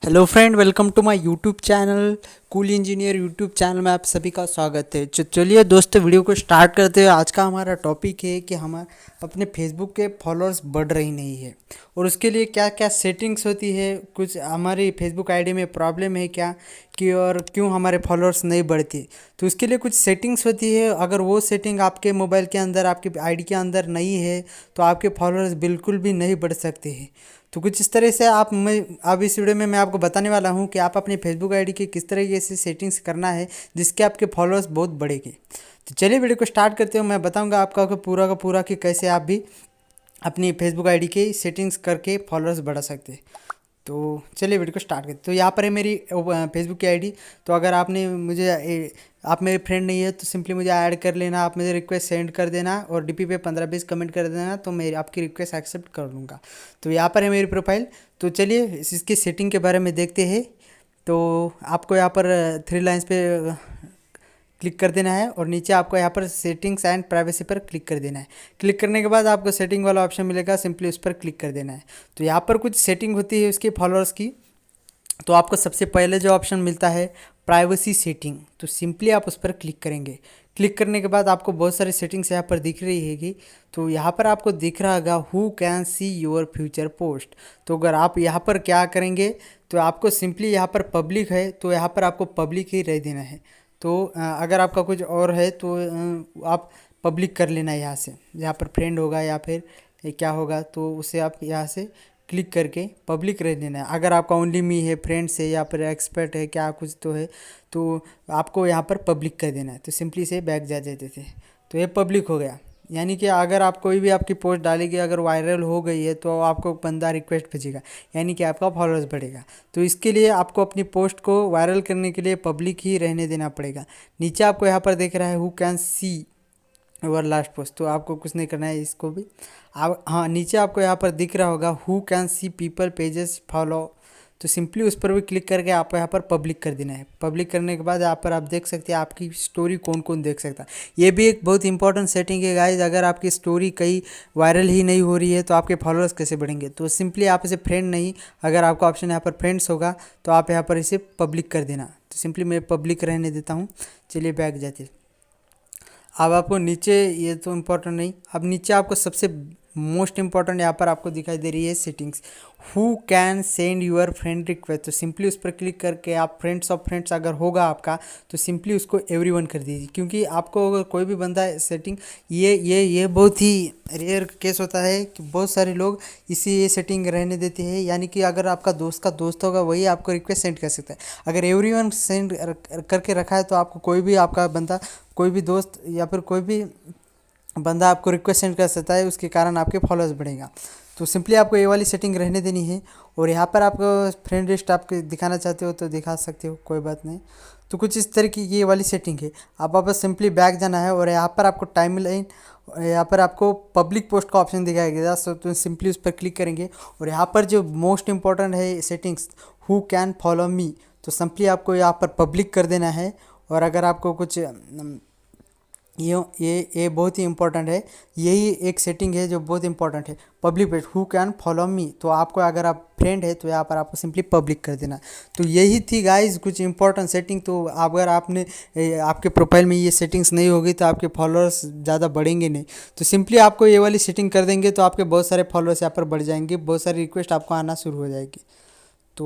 Hello friend, welcome to my YouTube channel cool engineer YouTube channel में आप सभी का स्वागत है। चलिए दोस्तों, वीडियो को स्टार्ट करते हैं। आज का हमारा टॉपिक है कि हम अपने फेसबुक के फॉलोअर्स बढ़ रही नहीं है और उसके लिए क्या क्या सेटिंग्स होती है, कुछ हमारी फेसबुक आईडी में प्रॉब्लम है क्या कि और क्यों हमारे फॉलोअर्स नहीं बढ़ती। तो उसके लिए कुछ सेटिंग्स होती है। अगर वो सेटिंग आपके मोबाइल के अंदर, आपके आईडी के अंदर नहीं है तो आपके फॉलोअर्स बिल्कुल भी नहीं बढ़ सकते हैं। तो कुछ इस तरह से अब इस वीडियो में मैं आपको बताने वाला हूं कि आप अपनी फेसबुक आईडी की किस तरीके से सेटिंग्स करना है जिसके आपके फॉलोअर्स बहुत बढ़ेंगे। तो चलिए वीडियो को स्टार्ट करते हो। मैं बताऊंगा आपका पूरा का पूरा कि कैसे आप भी अपनी फेसबुक आईडी की सेटिंग्स करके फॉलोअर्स बढ़ा सकते हैं। तो चलिए वीडियो को स्टार्ट करते। तो यहाँ पर है मेरी फेसबुक की आईडी। तो अगर आप मेरे फ्रेंड नहीं है तो सिंपली मुझे ऐड कर लेना, आप मुझे रिक्वेस्ट सेंड कर देना और डीपी पे 15-20 कमेंट कर देना, तो मैं आपकी रिक्वेस्ट एक्सेप्ट कर लूँगा। तो यहाँ पर है मेरी प्रोफाइल। तो चलिए इसकी सेटिंग के बारे में देखते हैं। तो आपको यहाँ पर थ्री लाइन्स पे क्लिक कर देना है और नीचे आपको यहाँ पर सेटिंग्स एंड प्राइवेसी पर क्लिक कर देना है। क्लिक करने के बाद आपको सेटिंग वाला ऑप्शन मिलेगा, सिंपली उस पर क्लिक कर देना है। तो यहाँ पर कुछ सेटिंग होती है उसकी फॉलोअर्स की। तो आपको सबसे पहले जो ऑप्शन मिलता है प्राइवेसी सेटिंग, तो सिंपली आप उस पर क्लिक करेंगे। क्लिक करने के बाद आपको बहुत सारी सेटिंग्स यहाँ पर दिख रही हैगी। तो यहाँ पर आपको दिख रहा होगा who can see your future post. तो अगर आप यहाँ पर क्या करेंगे तो आपको सिंपली यहाँ पर पब्लिक है तो यहाँ पर आपको पब्लिक ही रह देना है। तो अगर आपका कुछ और है तो आप पब्लिक कर लेना यहाँ से। यहाँ पर फ्रेंड होगा या फिर क्या होगा तो उसे आप यहाँ से क्लिक करके पब्लिक रह देना है। अगर आपका ओनली मी है, फ्रेंड्स है या फिर एक्सपर्ट है, क्या कुछ तो है, तो आपको यहाँ पर पब्लिक कर देना है। तो सिंपली से बैक जा जाते थे। तो ये पब्लिक हो गया। यानी कि अगर आप कोई भी आपकी पोस्ट डालेगी, अगर वायरल हो गई है तो आपको बंदा रिक्वेस्ट भेजेगा, यानी कि आपका फॉलोअर्स बढ़ेगा। तो इसके लिए आपको अपनी पोस्ट को वायरल करने के लिए पब्लिक ही रहने देना पड़ेगा। नीचे आपको यहाँ पर दिख रहा है who can see your last post, तो आपको कुछ नहीं करना है इसको भी। आप हाँ, नीचे आपको यहाँ पर दिख रहा होगा who can see people pages follow, तो सिंपली उस पर भी क्लिक करके आपको यहाँ पर पब्लिक कर देना है। पब्लिक करने के बाद यहाँ पर आप देख सकते हैं आपकी स्टोरी कौन कौन देख सकता है। ये भी एक बहुत इंपॉर्टेंट सेटिंग है गाइज। अगर आपकी स्टोरी कहीं वायरल ही नहीं हो रही है तो आपके फॉलोअर्स कैसे बढ़ेंगे। तो सिंपली आप इसे फ्रेंड नहीं, अगर आपका ऑप्शन यहाँ पर फ्रेंड्स होगा तो आप यहाँ पर इसे पब्लिक कर देना। तो सिंपली मैं पब्लिक रहने देता हूँ। चलिए बैक जाते। अब आपको नीचे, ये तो इम्पोर्टेंट नहीं, अब नीचे आपको सबसे मोस्ट इम्पॉर्टेंट यहाँ पर आपको दिखाई दे रही है settings, who can send your friend request. तो सिंपली उस पर क्लिक करके आप फ्रेंड्स ऑफ फ्रेंड्स अगर होगा आपका तो सिंपली उसको एवरीवन कर दीजिए। क्योंकि आपको अगर कोई भी बंदा सेटिंग, ये बहुत ही रेयर केस होता है कि बहुत सारे लोग ये सेटिंग रहने देते हैं। यानी कि अगर आपका दोस्त का दोस्त होगा वही आपको रिक्वेस्ट सेंड कर सकता है। अगर एवरीवन सेंड करके रखा है तो आपको कोई भी आपका बंदा, कोई भी दोस्त या फिर कोई भी बंदा आपको रिक्वेस्ट सेंड कर सकता है, उसके कारण आपके फॉलोअर्स बढ़ेगा। तो सिंपली आपको ये वाली सेटिंग रहने देनी है। और यहाँ पर आपको फ्रेंड लिस्ट आपको दिखाना चाहते हो तो दिखा सकते हो, कोई बात नहीं। तो कुछ इस तरह की ये वाली सेटिंग है। आप वापस सिंपली बैक जाना है और यहाँ पर आपको टाइम लाइन, यहाँ पर आपको पब्लिक पोस्ट का ऑप्शन दिखाया गया। तो सिंपली उस पर क्लिक करेंगे और यहाँ पर जो मोस्ट इंपॉर्टेंट है settings, who can follow me, तो सिंपली आपको यहाँ पर पब्लिक कर देना है। और अगर आपको कुछ ये बहुत ही इंपॉर्टेंट है, यही एक सेटिंग है जो बहुत इंपॉर्टेंट है, public page who can follow me. तो आपको अगर आप फ्रेंड है तो यहाँ पर आपको सिंपली पब्लिक कर देना। तो यही थी गाइज कुछ इंपॉर्टेंट सेटिंग। तो अगर आपने आपके प्रोफाइल में ये सेटिंग्स नहीं होगी तो आपके फॉलोअर्स ज़्यादा बढ़ेंगे नहीं। तो सिंपली आपको ये वाली सेटिंग कर देंगे तो आपके बहुत सारे फॉलोअर्स यहाँ पर बढ़ जाएंगे, बहुत सारी रिक्वेस्ट आपको आना शुरू हो जाएगी। तो